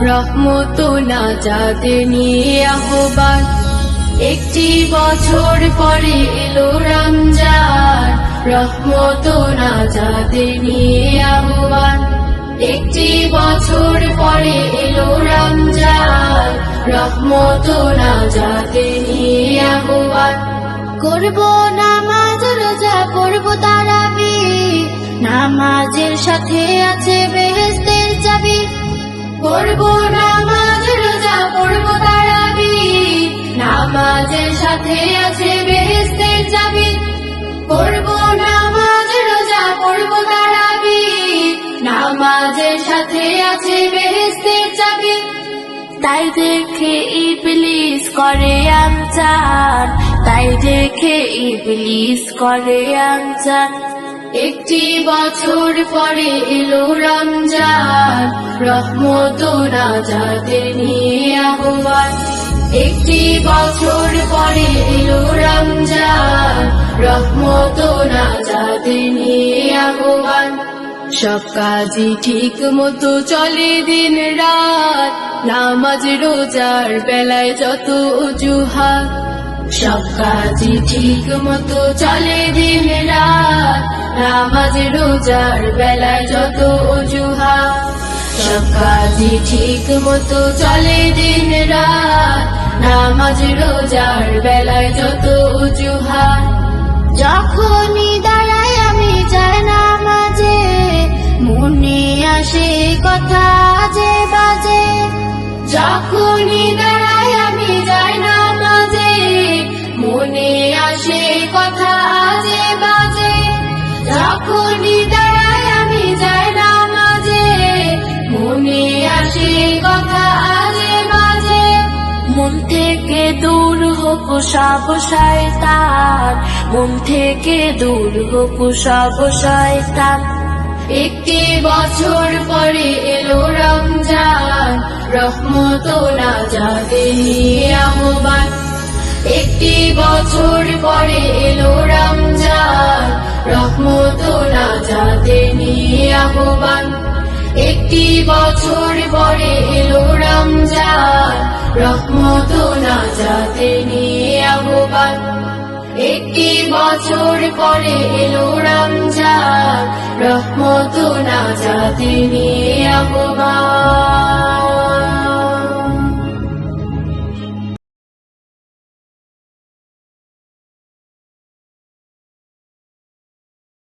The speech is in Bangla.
রহমত নাজাতে নিয়ে আহ্বান। একটি বছর পরে এলো রমজান, রহমত নাজাতে নিয়ে আহ্বান। একটি বছর পরে এলো রমজান, রহমত নাজাতে নিয়ে আহ্বান। করব নামাজ রোজা পড়ব তারাবিহ, নামাজের সাথে আছে বেহেশতের চাবি। করব নামাজ রোজা পড়ব তারাবিহ, নামাজের সাথে আছে বেহেশতের চাবি। করব নামাজ রোজা পড়ব তারাবিহ, নামাজের সাথে আছে বেহেশতের চাবি। তাই দেখে ইবলিস করে আমচান, তাই দেখে ইবলিস করে আমচান। একটি বছর পরে এলো রমজান, রহমত নাজাতে নিয়ে আহ্বান। একটি বছর পরে এলো রমজান, রহমত নাজাতে নিয়ে আহ্বান। সব কাজই ঠিক মতো চলে দিন রাত, নামাজ রোজার বেলায় যত অজুহাত। সব কাজই ঠিক মতো চলে দিন রাত, নামাজ রোজার বেলায় যত অজুহাত। সব কাজই ঠিক মতো চলে দিন রাত, নামাজ রোজার বেলায় যত অজুহাত। যখনই দাঁড়াই আমি যাই নামাজে, মনে আসে কথা যে বাজে। যখনই দাঁড়াই আমি যাই নামাজে, মনে আসে কথা যে বাজে। যখনই দাঁড়াই আমি যাই নামাজে, মনে আসে কথা যে বাজে। মন থেকে দূর হোক সব শয়তান, মন থেকে দূর হোক সব শয়তান। একটি বছর পরে এলো রমজান, রহমত নাজাতে নিয়ে আহ্বান। একটি বছর পরে এলো রমজান, রহমত নাজাতে নিয়ে আহ্বান। একটি বছর পরে এলো রমজান, রহমত নাজাতে নিয়ে আহ্বান। একটি বছর পরে এলো রমজান, রহমত নাজাতে নিয়ে আহ্বান।